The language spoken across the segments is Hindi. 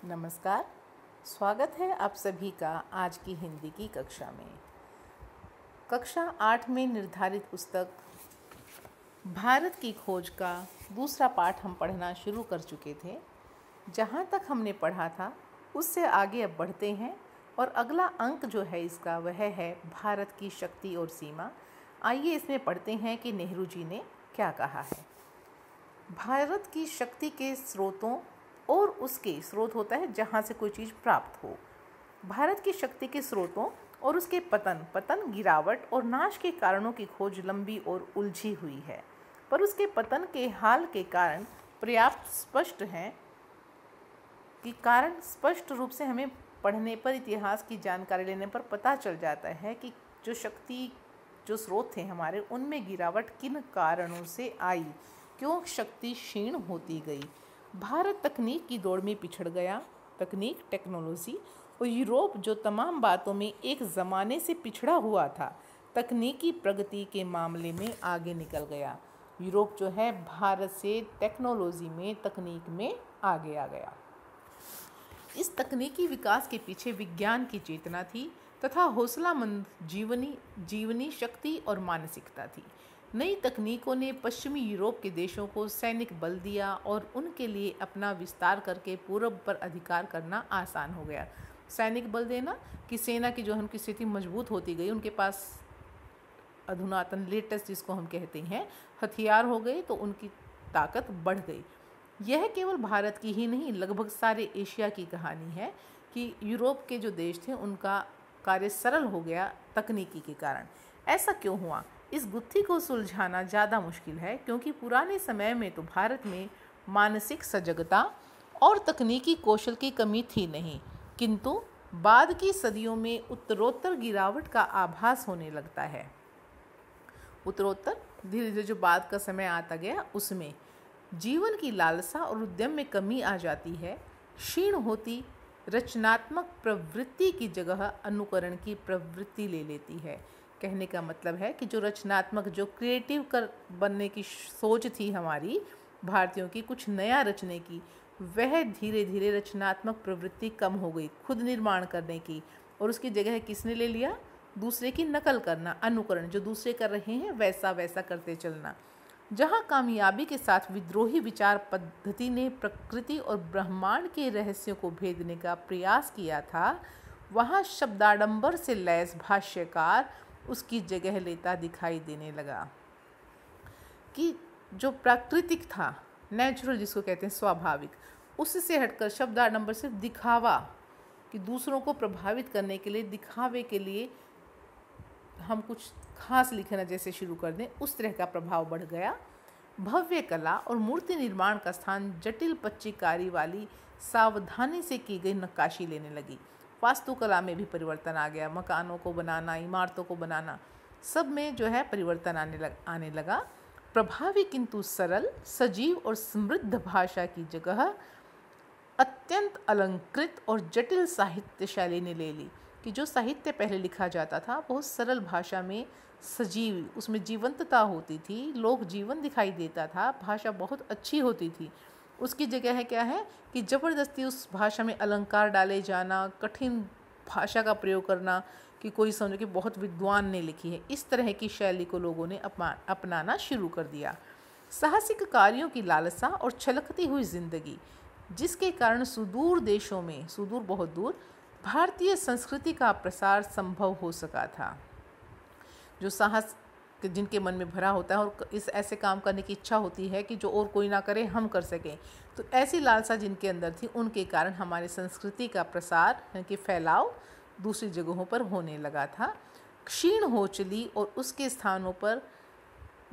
नमस्कार। स्वागत है आप सभी का आज की हिंदी की कक्षा में। कक्षा 8 में निर्धारित पुस्तक भारत की खोज का दूसरा पाठ हम पढ़ना शुरू कर चुके थे। जहाँ तक हमने पढ़ा था उससे आगे अब बढ़ते हैं और अगला अंक जो है इसका वह है भारत की शक्ति और सीमा। आइए इसमें पढ़ते हैं कि नेहरू जी ने क्या कहा है। भारत की शक्ति के स्रोतों और उसके स्रोत होता है जहाँ से कोई चीज़ प्राप्त हो। भारत की शक्ति के स्रोतों और उसके पतन गिरावट और नाश के कारणों की खोज लंबी और उलझी हुई है, पर उसके पतन के हाल के कारण पर्याप्त स्पष्ट हैं कि कारण स्पष्ट रूप से हमें पढ़ने पर, इतिहास की जानकारी लेने पर पता चल जाता है कि जो स्रोत थे हमारे, उनमें गिरावट किन कारणों से आई, क्यों शक्ति क्षीण होती गई। भारत तकनीक की दौड़ में पिछड़ गया। टेक्नोलॉजी और यूरोप जो तमाम बातों में एक ज़माने से पिछड़ा हुआ था, तकनीकी प्रगति के मामले में आगे निकल गया। यूरोप जो है भारत से टेक्नोलॉजी में, तकनीक में आगे आ गया। इस तकनीकी विकास के पीछे विज्ञान की चेतना थी तथा हौसलामंद जीवनी शक्ति और मानसिकता थी। नई तकनीकों ने पश्चिमी यूरोप के देशों को सैनिक बल दिया और उनके लिए अपना विस्तार करके पूरब पर अधिकार करना आसान हो गया। सैनिक बल देना कि सेना की जो उनकी स्थिति मजबूत होती गई, उनके पास अधुनातन लेटेस्ट जिसको हम कहते हैं हथियार हो गए, तो उनकी ताकत बढ़ गई। यह केवल भारत की ही नहीं, लगभग सारे एशिया की कहानी है कि यूरोप के जो देश थे उनका कार्य सरल हो गया तकनीकी के कारण। ऐसा क्यों हुआ? इस गुत्थी को सुलझाना ज़्यादा मुश्किल है, क्योंकि पुराने समय में तो भारत में मानसिक सजगता और तकनीकी कौशल की कमी थी नहीं, किंतु बाद की सदियों में उत्तरोत्तर गिरावट का आभास होने लगता है। उत्तरोत्तर धीरे धीरे जो बाद का समय आता गया, उसमें जीवन की लालसा और उद्यम में कमी आ जाती है। क्षीण होती रचनात्मक प्रवृत्ति की जगह अनुकरण की प्रवृत्ति ले लेती है। कहने का मतलब है कि जो रचनात्मक, जो क्रिएटिव बनने की सोच थी हमारी भारतीयों की, कुछ नया रचने की, वह धीरे धीरे रचनात्मक प्रवृत्ति कम हो गई, खुद निर्माण करने की, और उसकी जगह किसने ले लिया? दूसरे की नकल करना, अनुकरण, जो दूसरे कर रहे हैं वैसा वैसा करते चलना। जहाँ कामयाबी के साथ विद्रोही विचार पद्धति ने प्रकृति और ब्रह्मांड के रहस्यों को भेदने का प्रयास किया था, वहाँ शब्दाडंबर से लैस भाष्यकार उसकी जगह लेता दिखाई देने लगा। कि जो प्राकृतिक था, नेचुरल जिसको कहते हैं स्वाभाविक, उससे हटकर शब्दाडंबर सिर्फ दिखावा, कि दूसरों को प्रभावित करने के लिए, दिखावे के लिए हम कुछ खास लिखना जैसे शुरू कर दें, उस तरह का प्रभाव बढ़ गया। भव्य कला और मूर्ति निर्माण का स्थान जटिल पच्चीकारी वाली सावधानी से की गई नक्काशी लेने लगी। वास्तुकला में भी परिवर्तन आ गया। मकानों को बनाना, इमारतों को बनाना, सब में जो है परिवर्तन आने लगा। प्रभावी किंतु सरल, सजीव और समृद्ध भाषा की जगह अत्यंत अलंकृत और जटिल साहित्य शैली ने ले ली। कि जो साहित्य पहले लिखा जाता था बहुत सरल भाषा में, सजीव, उसमें जीवंतता होती थी, लोक जीवन दिखाई देता था, भाषा बहुत अच्छी होती थी। उसकी जगह है क्या है कि ज़बरदस्ती उस भाषा में अलंकार डाले जाना, कठिन भाषा का प्रयोग करना, कि कोई समझे कि बहुत विद्वान ने लिखी है। इस तरह की शैली को लोगों ने अपनाना शुरू कर दिया। साहसिक कार्यों की लालसा और छलकती हुई जिंदगी, जिसके कारण सुदूर देशों में, सुदूर बहुत दूर, भारतीय संस्कृति का प्रसार संभव हो सका था। जो साहस जिनके मन में भरा होता है और इस ऐसे काम करने की इच्छा होती है कि जो और कोई ना करे, हम कर सकें, तो ऐसी लालसा जिनके अंदर थी, उनके कारण हमारी संस्कृति का प्रसार, यानी कि फैलाव दूसरी जगहों पर होने लगा था। क्षीण हो चली और उसके स्थानों पर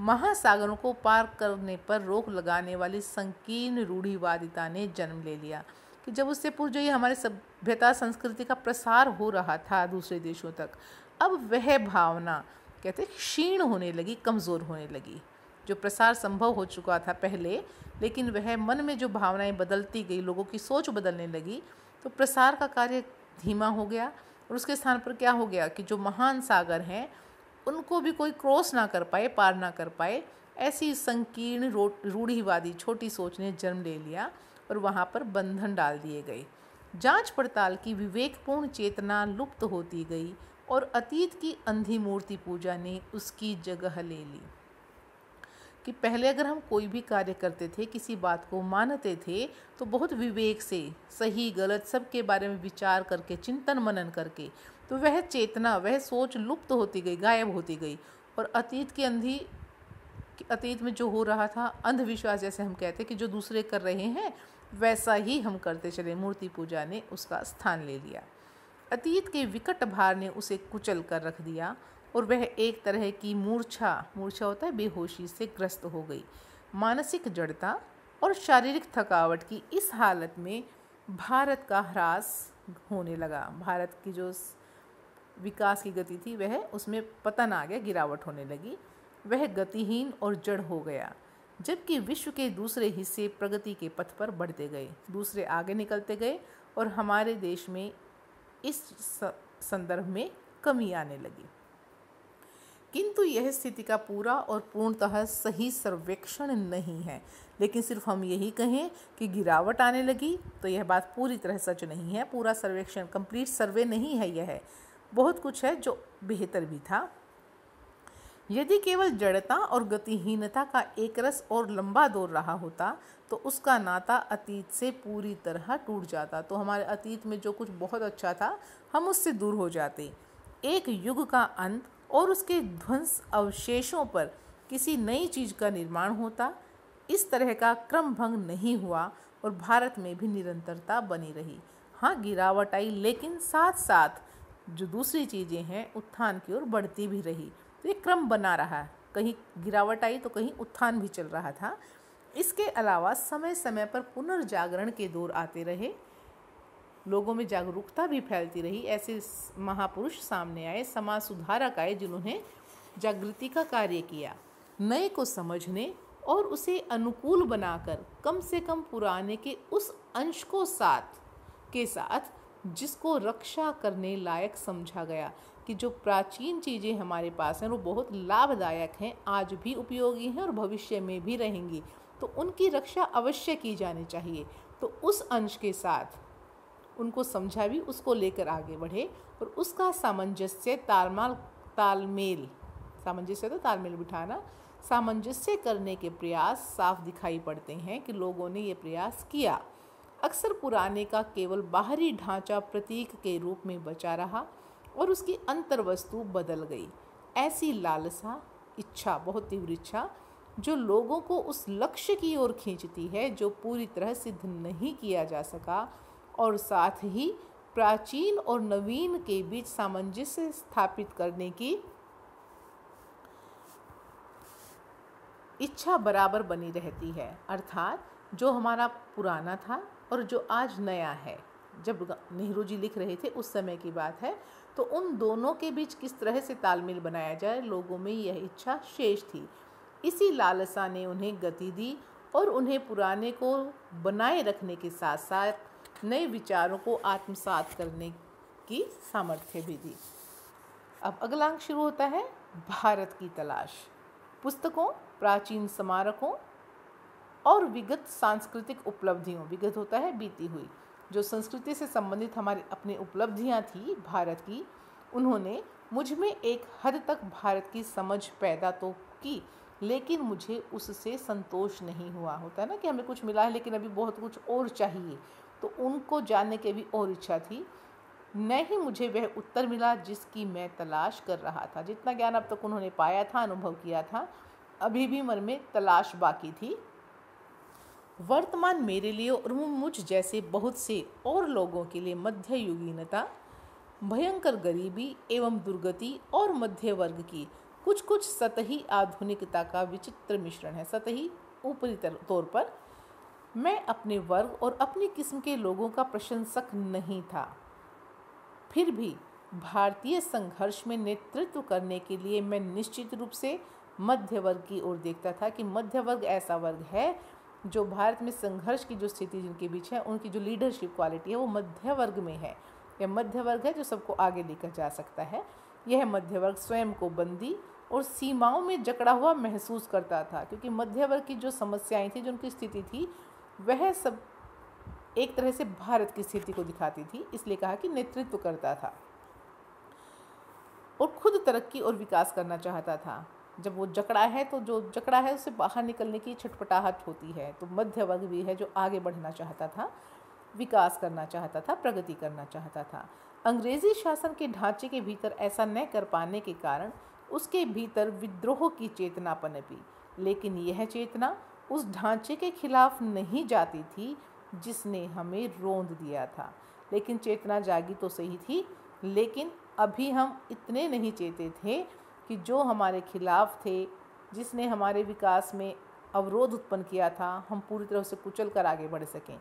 महासागरों को पार करने पर रोक लगाने वाली संकीर्ण रूढ़िवादिता ने जन्म ले लिया। कि जब उससे पूर्व जो ये हमारे सभ्यता संस्कृति का प्रसार हो रहा था दूसरे देशों तक, अब वह भावना कहते क्षीण होने लगी, कमज़ोर होने लगी। जो प्रसार संभव हो चुका था पहले, लेकिन वह मन में जो भावनाएं बदलती गई, लोगों की सोच बदलने लगी, तो प्रसार का कार्य धीमा हो गया। और उसके स्थान पर क्या हो गया कि जो महान सागर हैं उनको भी कोई क्रॉस ना कर पाए, पार ना कर पाए, ऐसी संकीर्ण रूढ़िवादी छोटी सोच ने जन्म ले लिया और वहाँ पर बंधन डाल दिए गए। जांच पड़ताल की विवेकपूर्ण चेतना लुप्त होती गई और अतीत की अंधी मूर्ति पूजा ने उसकी जगह ले ली। कि पहले अगर हम कोई भी कार्य करते थे, किसी बात को मानते थे, तो बहुत विवेक से, सही गलत सबके बारे में विचार करके, चिंतन मनन करके, तो वह चेतना, वह सोच लुप्त होती गई, गायब होती गई। और अतीत में जो हो रहा था, अंधविश्वास जैसे हम कहते कि जो दूसरे कर रहे हैं वैसा ही हम करते चले, मूर्ति पूजा ने उसका स्थान ले लिया। अतीत के विकट भार ने उसे कुचल कर रख दिया और वह एक तरह की मूर्छा होता है बेहोशी से ग्रस्त हो गई। मानसिक जड़ता और शारीरिक थकावट की इस हालत में भारत का ह्रास होने लगा। भारत की जो विकास की गति थी वह उसमें पतन आ गया, गिरावट होने लगी। वह गतिहीन और जड़ हो गया, जबकि विश्व के दूसरे हिस्से प्रगति के पथ पर बढ़ते गए, दूसरे आगे निकलते गए और हमारे देश में इस संदर्भ में कमी आने लगी। किंतु यह स्थिति का पूरा और पूर्णतः सही सर्वेक्षण नहीं है। लेकिन सिर्फ हम यही कहें कि गिरावट आने लगी तो यह बात पूरी तरह सच नहीं है। पूरा सर्वेक्षण, कंप्लीट सर्वे नहीं है यह। बहुत कुछ है जो बेहतर भी था। यदि केवल जड़ता और गतिहीनता का एक रस और लंबा दौर रहा होता तो उसका नाता अतीत से पूरी तरह टूट जाता। तो हमारे अतीत में जो कुछ बहुत अच्छा था हम उससे दूर हो जाते। एक युग का अंत और उसके ध्वंस अवशेषों पर किसी नई चीज़ का निर्माण होता। इस तरह का क्रम भंग नहीं हुआ और भारत में भी निरंतरता बनी रही। हाँ, गिरावट आई, लेकिन साथ साथ जो दूसरी चीज़ें हैं उत्थान की ओर बढ़ती भी रही। तो ये क्रम बना रहा। कहीं गिरावट आई तो कहीं उत्थान भी चल रहा था। इसके अलावा समय समय पर पुनर्जागरण के दौर आते रहे, लोगों में जागरूकता भी फैलती रही। ऐसे महापुरुष सामने आए, समाज सुधारक आए जिन्होंने जागृति का कार्य किया। नए को समझने और उसे अनुकूल बनाकर कम से कम पुराने के उस अंश को साथ जिसको रक्षा करने लायक समझा गया कि जो प्राचीन चीज़ें हमारे पास हैं वो बहुत लाभदायक हैं, आज भी उपयोगी हैं और भविष्य में भी रहेंगी, तो उनकी रक्षा अवश्य की जानी चाहिए। तो उस अंश के साथ उनको समझा भी, उसको लेकर आगे बढ़े और उसका तालमेल बिठाना, सामंजस्य करने के प्रयास साफ दिखाई पड़ते हैं कि लोगों ने ये प्रयास किया। अक्सर पुराने का केवल बाहरी ढांचा प्रतीक के रूप में बचा रहा और उसकी अंतर्वस्तु बदल गई। ऐसी लालसा, इच्छा, बहुत तीव्र इच्छा, जो लोगों को उस लक्ष्य की ओर खींचती है जो पूरी तरह सिद्ध नहीं किया जा सका, और साथ ही प्राचीन और नवीन के बीच सामंजस्य स्थापित करने की इच्छा बराबर बनी रहती है। अर्थात जो हमारा पुराना था और जो आज नया है। जब नेहरू जी लिख रहे थे उस समय की बात है, तो उन दोनों के बीच किस तरह से तालमेल बनाया जाए, लोगों में यह इच्छा शेष थी। इसी लालसा ने उन्हें गति दी और उन्हें पुराने को बनाए रखने के साथ साथ नए विचारों को आत्मसात करने की सामर्थ्य भी दी। अब अगला अंक शुरू होता है, भारत की तलाश। पुस्तकों, प्राचीन स्मारकों और विगत सांस्कृतिक उपलब्धियों, विगत होता है बीती हुई, जो संस्कृति से संबंधित हमारी अपनी उपलब्धियां थी भारत की, उन्होंने मुझ में एक हद तक भारत की समझ पैदा तो की, लेकिन मुझे उससे संतोष नहीं हुआ। होता है ना कि हमें कुछ मिला है लेकिन अभी बहुत कुछ और चाहिए, तो उनको जानने की भी और इच्छा थी। न ही मुझे वह उत्तर मिला जिसकी मैं तलाश कर रहा था। जितना ज्ञान अब तक उन्होंने पाया था, अनुभव किया था, अभी भी मन में तलाश बाकी थी। वर्तमान मेरे लिए और मुझ जैसे बहुत से और लोगों के लिए मध्ययुगीनता, भयंकर गरीबी एवं दुर्गति और मध्य वर्ग की कुछ सतही आधुनिकता का विचित्र मिश्रण है। सतही, ऊपरी तौर पर। मैं अपने वर्ग और अपनी किस्म के लोगों का प्रशंसक नहीं था, फिर भी भारतीय संघर्ष में नेतृत्व करने के लिए मैं निश्चित रूप से मध्य वर्ग की ओर देखता था कि मध्य वर्ग ऐसा वर्ग है जो भारत में संघर्ष की जो स्थिति जिनके बीच है, उनकी जो लीडरशिप क्वालिटी है वो मध्य वर्ग में है। यह मध्य वर्ग है जो सबको आगे लेकर जा सकता है। यह मध्य वर्ग स्वयं को बंदी और सीमाओं में जकड़ा हुआ महसूस करता था, क्योंकि मध्य वर्ग की जो समस्याएं थी, जो उनकी स्थिति थी, वह सब एक तरह से भारत की स्थिति को दिखाती थी, इसलिए कहा कि नेतृत्व करता था और खुद तरक्की और विकास करना चाहता था। जब वो जकड़ा है तो जो जकड़ा है उससे बाहर निकलने की छटपटाहट होती है। तो मध्य वर्ग भी है जो आगे बढ़ना चाहता था, विकास करना चाहता था, प्रगति करना चाहता था। अंग्रेजी शासन के ढांचे के भीतर ऐसा न कर पाने के कारण उसके भीतर विद्रोह की चेतना पनपी, लेकिन यह चेतना उस ढांचे के खिलाफ नहीं जाती थी जिसने हमें रोंद दिया था। लेकिन चेतना जागी तो सही थी, लेकिन अभी हम इतने नहीं चेते थे कि जो हमारे खिलाफ थे, जिसने हमारे विकास में अवरोध उत्पन्न किया था, हम पूरी तरह से कुचल कर आगे बढ़ सकें।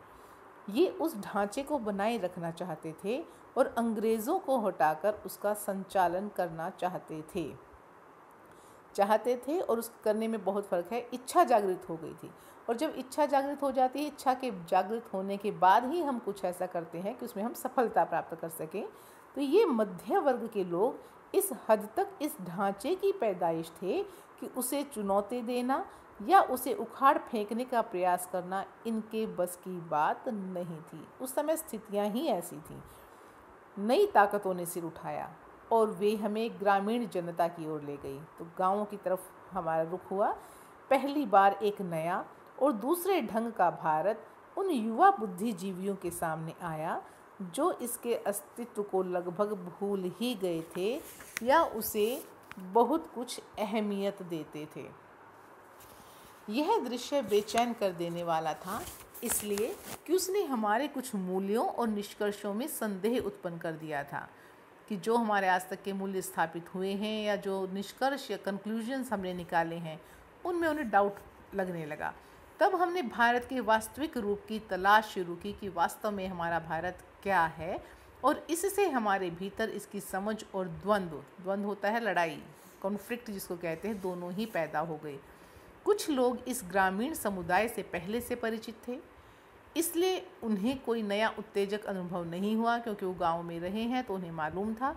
ये उस ढांचे को बनाए रखना चाहते थे और अंग्रेज़ों को हटाकर उसका संचालन करना चाहते थे और उस करने में बहुत फ़र्क है। इच्छा जागृत हो गई थी, और जब इच्छा जागृत हो जाती है, इच्छा के जागृत होने के बाद ही हम कुछ ऐसा करते हैं कि उसमें हम सफलता प्राप्त कर सकें। तो ये मध्य वर्ग के लोग इस हद तक इस ढांचे की पैदाइश थे कि उसे चुनौती देना या उसे उखाड़ फेंकने का प्रयास करना इनके बस की बात नहीं थी। उस समय स्थितियां ही ऐसी थीं। नई ताकतों ने सिर उठाया और वे हमें ग्रामीण जनता की ओर ले गई। तो गांवों की तरफ हमारा रुख हुआ। पहली बार एक नया और दूसरे ढंग का भारत उन युवा बुद्धिजीवियों के सामने आया जो इसके अस्तित्व को लगभग भूल ही गए थे या उसे बहुत कुछ अहमियत देते थे। यह दृश्य बेचैन कर देने वाला था, इसलिए कि उसने हमारे कुछ मूल्यों और निष्कर्षों में संदेह उत्पन्न कर दिया था कि जो हमारे आज तक के मूल्य स्थापित हुए हैं या जो निष्कर्ष या कंक्लूजन्स हमने निकाले हैं, उनमें उन्हें डाउट लगने लगा। तब हमने भारत के वास्तविक रूप की तलाश शुरू की कि वास्तव में हमारा भारत क्या है, और इससे हमारे भीतर इसकी समझ और द्वंद्व होता है लड़ाई, कॉन्फ्लिक्ट जिसको कहते हैं, दोनों ही पैदा हो गए। कुछ लोग इस ग्रामीण समुदाय से पहले से परिचित थे, इसलिए उन्हें कोई नया उत्तेजक अनुभव नहीं हुआ क्योंकि वो गांव में रहे हैं तो उन्हें मालूम था।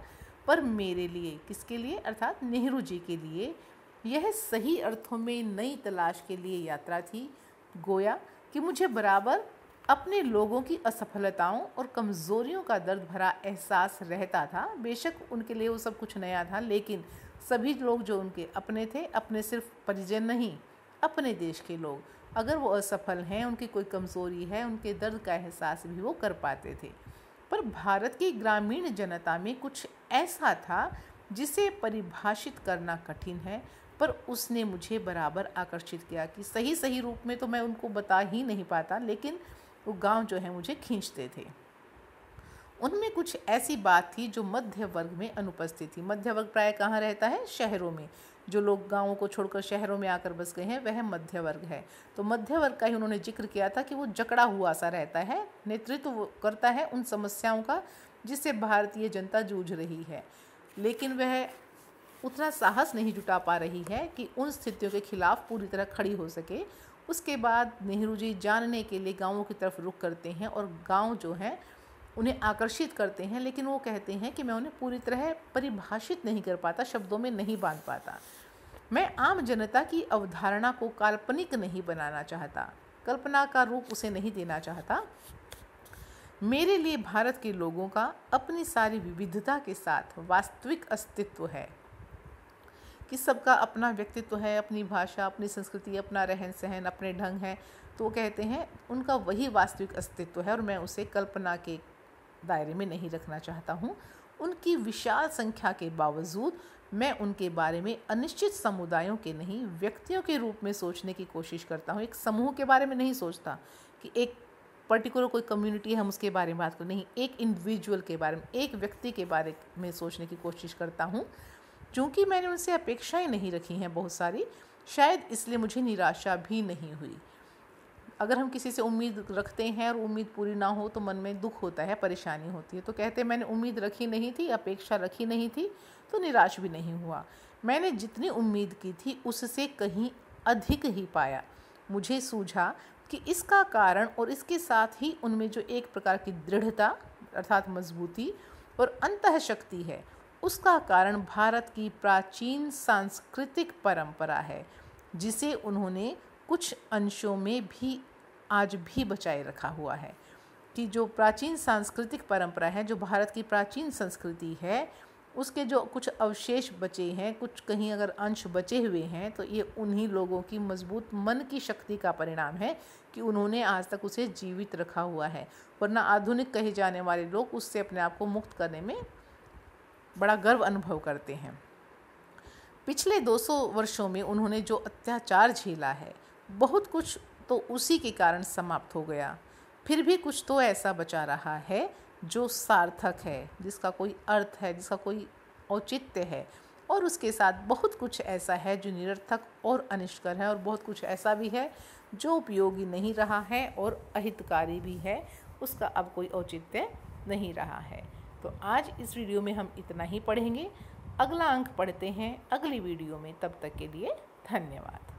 पर मेरे लिए, किसके लिए, अर्थात नेहरू जी के लिए, यह सही अर्थों में नई तलाश के लिए यात्रा थी। गोया कि मुझे बराबर अपने लोगों की असफलताओं और कमज़ोरियों का दर्द भरा एहसास रहता था। बेशक उनके लिए वो सब कुछ नया था, लेकिन सभी लोग जो उनके अपने थे, अपने सिर्फ परिजन नहीं, अपने देश के लोग, अगर वो असफल हैं, उनकी कोई कमज़ोरी है, उनके दर्द का एहसास भी वो कर पाते थे। पर भारत की ग्रामीण जनता में कुछ ऐसा था जिसे परिभाषित करना कठिन है, पर उसने मुझे बराबर आकर्षित किया कि सही रूप में तो मैं उनको बता ही नहीं पाता, लेकिन वो गांव जो है मुझे खींचते थे। उनमें कुछ ऐसी बात थी जो मध्य वर्ग में अनुपस्थित थी। मध्य वर्ग प्राय कहाँ रहता है? शहरों में। जो लोग गांवों को छोड़कर शहरों में आकर बस गए हैं वह मध्य वर्ग है। तो मध्य वर्ग का ही उन्होंने जिक्र किया था कि वो जकड़ा हुआ सा रहता है, नेतृत्व करता है उन समस्याओं का जिससे भारतीय जनता जूझ रही है, लेकिन वह उतना साहस नहीं जुटा पा रही है कि उन स्थितियों के खिलाफ पूरी तरह खड़ी हो सके। उसके बाद नेहरू जी जानने के लिए गाँवों की तरफ रुख करते हैं और गाँव जो है उन्हें आकर्षित करते हैं, लेकिन वो कहते हैं कि मैं उन्हें पूरी तरह परिभाषित नहीं कर पाता, शब्दों में नहीं बांध पाता। मैं आम जनता की अवधारणा को काल्पनिक नहीं बनाना चाहता, कल्पना का रूप उसे नहीं देना चाहता। मेरे लिए भारत के लोगों का अपनी सारी विविधता के साथ वास्तविक अस्तित्व है कि सबका अपना व्यक्तित्व है, अपनी भाषा, अपनी संस्कृति, अपना रहन सहन, अपने ढंग हैं। तो वो कहते हैं उनका वही वास्तविक अस्तित्व है और मैं उसे कल्पना के दायरे में नहीं रखना चाहता हूँ। उनकी विशाल संख्या के बावजूद मैं उनके बारे में अनिश्चित समुदायों के नहीं, व्यक्तियों के रूप में सोचने की कोशिश करता हूँ। एक समूह के बारे में नहीं सोचता कि एक पर्टिकुलर कोई कम्युनिटी है हम उसके बारे में बात करें, नहीं, एक इंडिविजुअल के बारे में, एक व्यक्ति के बारे में सोचने की कोशिश करता हूँ। चूँकि मैंने उनसे अपेक्षाएं नहीं रखी हैं बहुत सारी, शायद इसलिए मुझे निराशा भी नहीं हुई। अगर हम किसी से उम्मीद रखते हैं और उम्मीद पूरी ना हो तो मन में दुख होता है, परेशानी होती है। तो कहते हैं मैंने उम्मीद रखी नहीं थी, अपेक्षा रखी नहीं थी, तो निराश भी नहीं हुआ। मैंने जितनी उम्मीद की थी उससे कहीं अधिक ही पाया। मुझे सूझा कि इसका कारण और इसके साथ ही उनमें जो एक प्रकार की दृढ़ता अर्थात मजबूती और अंतःशक्ति है, उसका कारण भारत की प्राचीन सांस्कृतिक परंपरा है, जिसे उन्होंने कुछ अंशों में भी आज भी बचाए रखा हुआ है। कि जो प्राचीन सांस्कृतिक परंपरा है, जो भारत की प्राचीन संस्कृति है, उसके जो कुछ अवशेष बचे हैं, कुछ कहीं अगर अंश बचे हुए हैं, तो ये उन्हीं लोगों की मजबूत मन की शक्ति का परिणाम है कि उन्होंने आज तक उसे जीवित रखा हुआ है। वरना आधुनिक कहे जाने वाले लोग उससे अपने आप को मुक्त करने में बड़ा गर्व अनुभव करते हैं। पिछले 200 वर्षों में उन्होंने जो अत्याचार झेला है, बहुत कुछ तो उसी के कारण समाप्त हो गया। फिर भी कुछ तो ऐसा बचा रहा है जो सार्थक है, जिसका कोई अर्थ है, जिसका कोई औचित्य है, और उसके साथ बहुत कुछ ऐसा है जो निरर्थक और अनिष्कर है, और बहुत कुछ ऐसा भी है जो उपयोगी नहीं रहा है और अहितकारी भी है, उसका अब कोई औचित्य नहीं रहा है। तो आज इस वीडियो में हम इतना ही पढ़ेंगे। अगला अंक पढ़ते हैं अगली वीडियो में। तब तक के लिए धन्यवाद।